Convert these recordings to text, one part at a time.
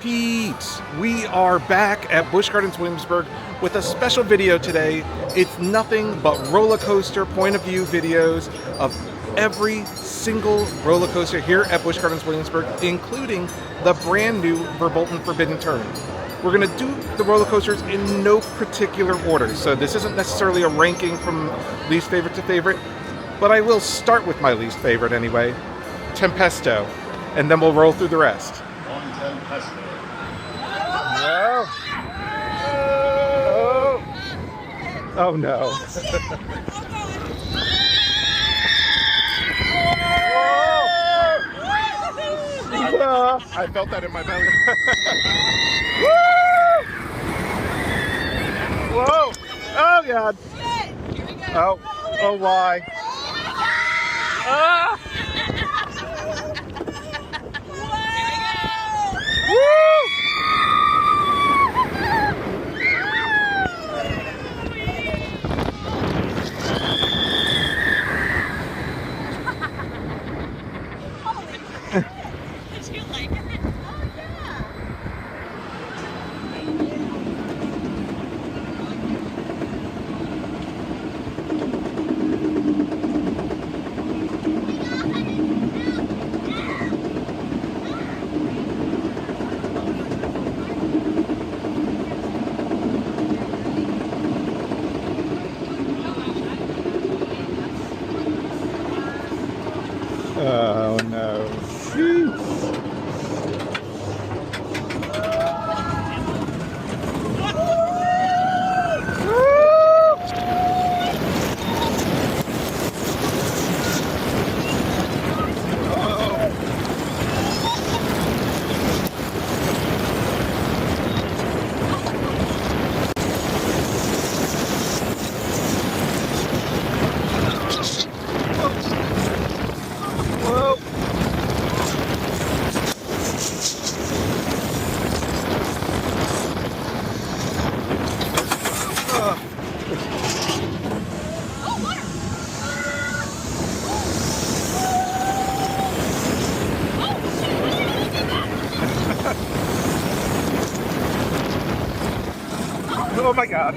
repeat. We are back at Busch Gardens Williamsburg with a special video today. It's nothing but roller coaster point of view videos of every single roller coaster here at Busch Gardens Williamsburg, including the brand new Verbolten Forbidden Turn. We're going to do the roller coasters in no particular order, so this isn't necessarily a ranking from least favorite to favorite, but I will start with my least favorite anyway, Tempesto, and then we'll roll through the rest. On Tempesto. No. Oh no. I felt that in my belly. Whoa! Oh god! Oh! Oh why? Ah! Oh no. Oh my god.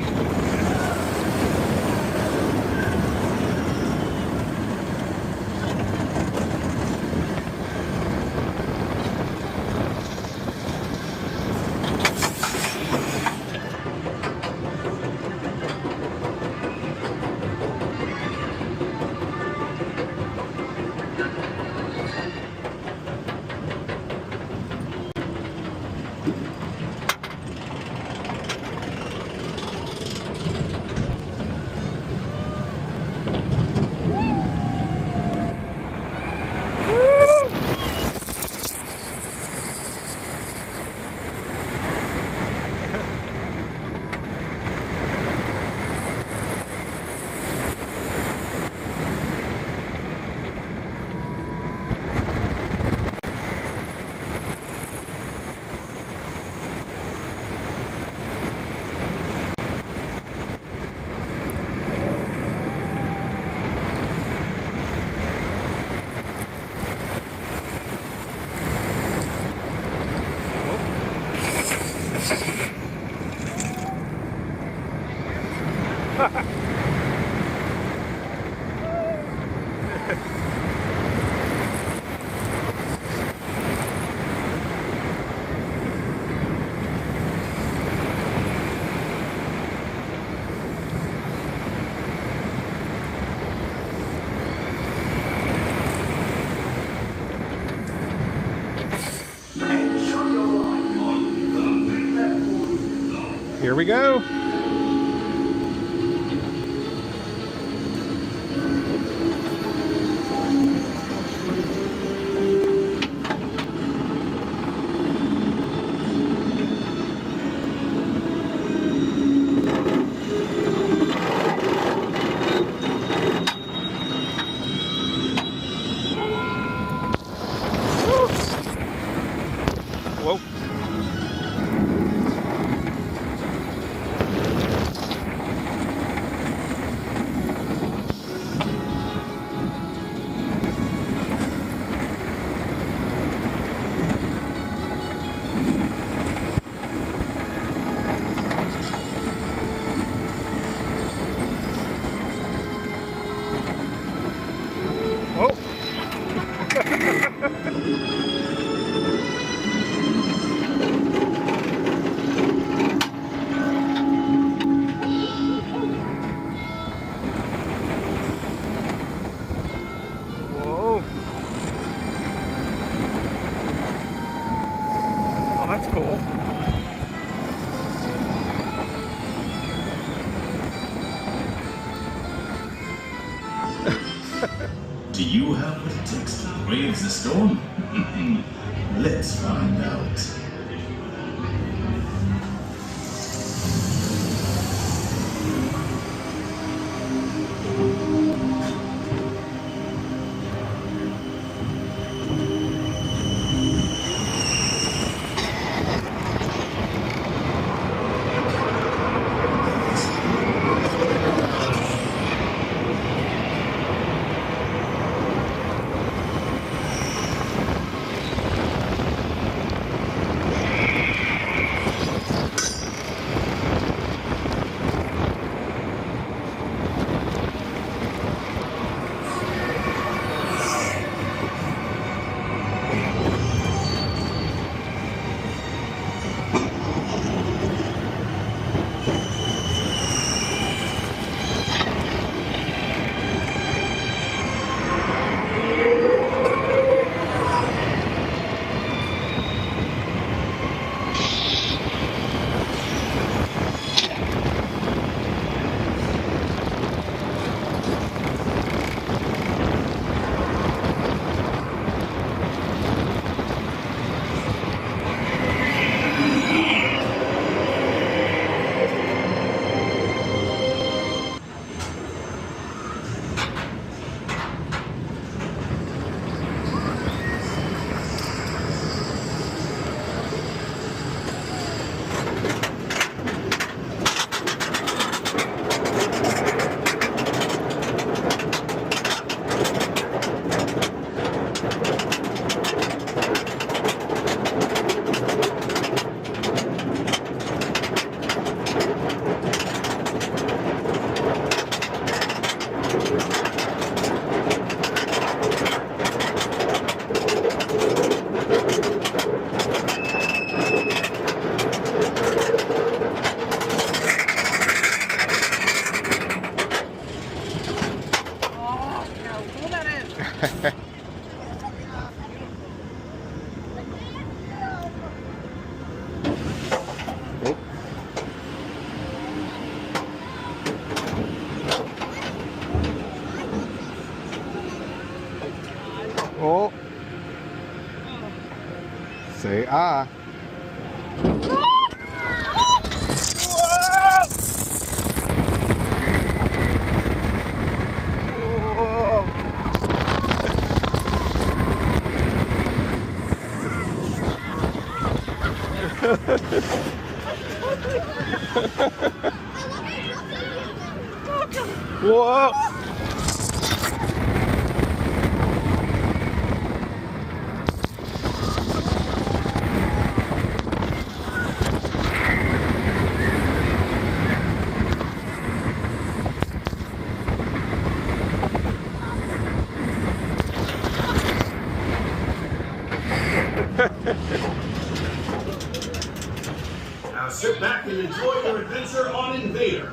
Here we go. Whoa. that's cool. Do you have what it takes to brave the storm? Let's find out. Oh. Say ah. Whoa! Now sit back and enjoy your adventure on Invadr.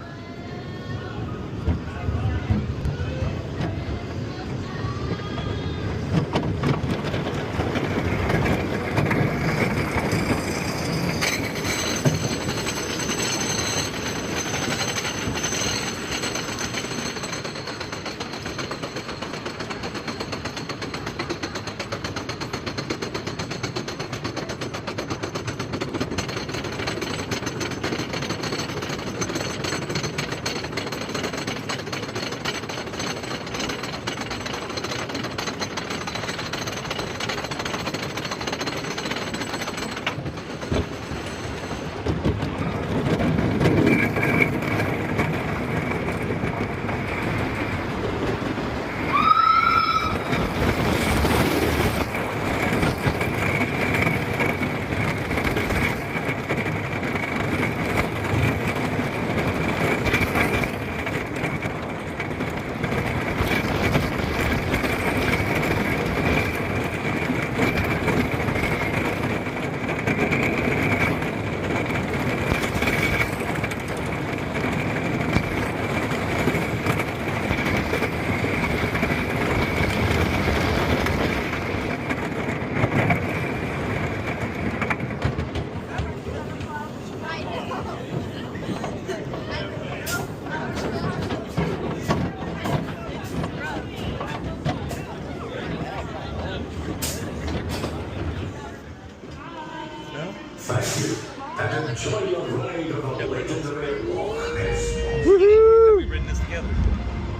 Thank you. And enjoy your ride on the legendary Loch Ness. Woohoo! We've ridden this together.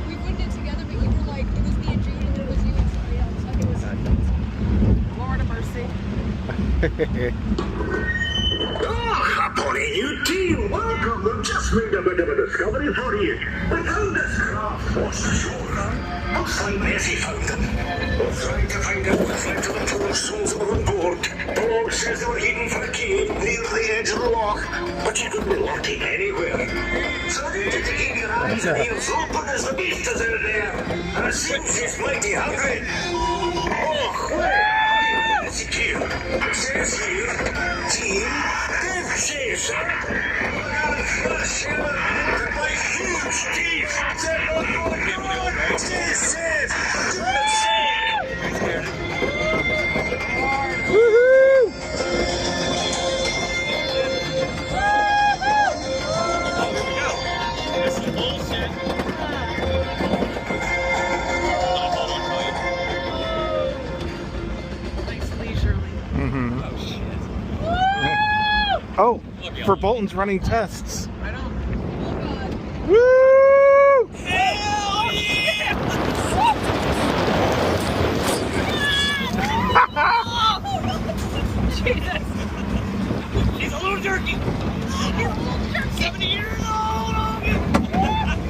We wouldn't it together, but you were like, it was me and Jade, and it was you and somebody else. Like, it was Lord of mercy. Upon a new team, welcome. We've just made a bit of a discovery for you. We found this craft washed ashore. Looks like Nessie found it. We're trying to find out what's left of the poor souls that were on board. The log says they were heading for a cave near the edge of the loch, but you could be lucky anywhere. So I need you to keep your eyes and ears open as the beast is out there. And it seems he's mighty hungry. Oh, where is he here? It says here, team says it. Look at it flash here. My huge teeth. They're not going to run. Stay safe. Do it safe. Woohoo! This is bullshit. Nice leisurely. Mm-hmm. Oh, shit. Oh, Verbolten's running tests. Right on. Oh, God. Woo! Hell yeah! Jesus. He's a little jerky. He's a little jerky. 70 years old. God.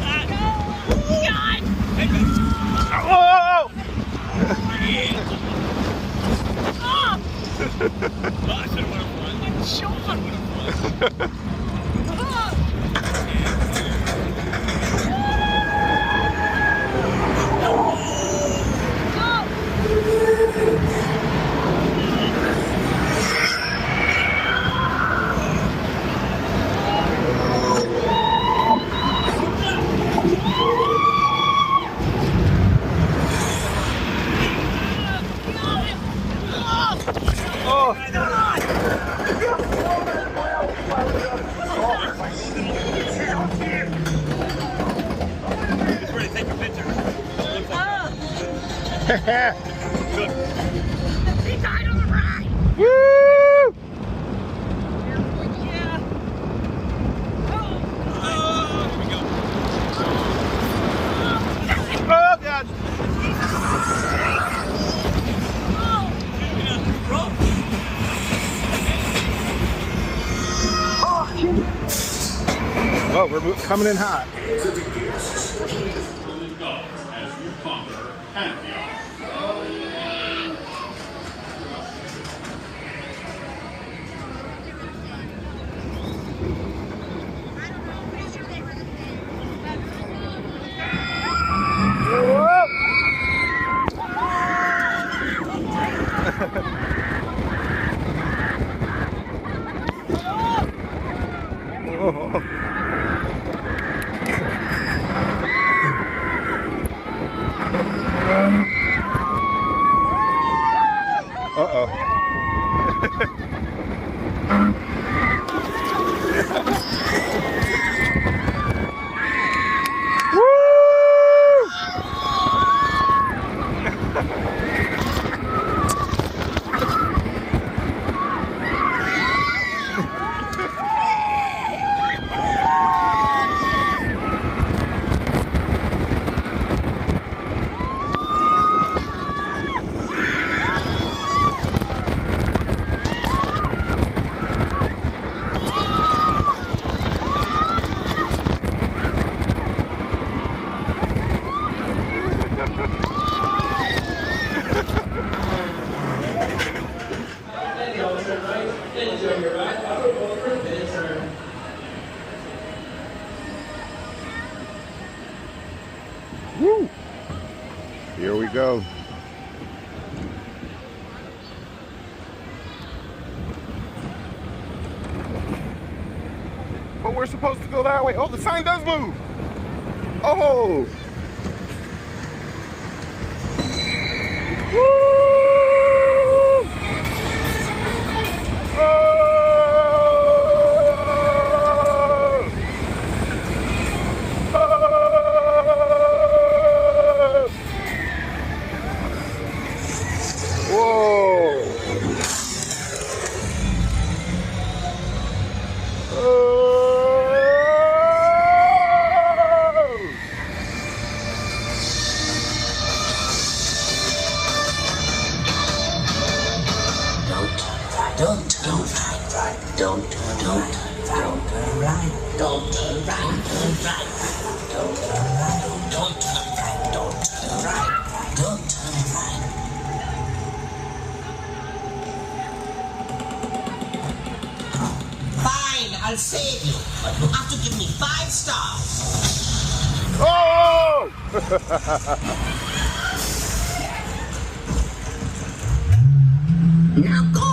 Whoa! Oh, I should have went up front. Sean. Oh! He's ready to take a picture. Good. He died on the ride. Woo! Yeah. Here we go. Oh, God! Oh, we're coming in hot. Guests, Really go as you conquer Pantheon. Uh-oh. Woo! Here we go. But we're supposed to go that way. Oh, the sign does move. Oh! Woo! Oh! Oh! Whoa! Don't turn right. Don't turn right. Don't turn right. Don't turn right. Don't turn right. Don't turn right. Don't turn right. Don't turn right. Don't turn right. Fine, I'll save you, but you have to give me 5 stars. Oh! Now go!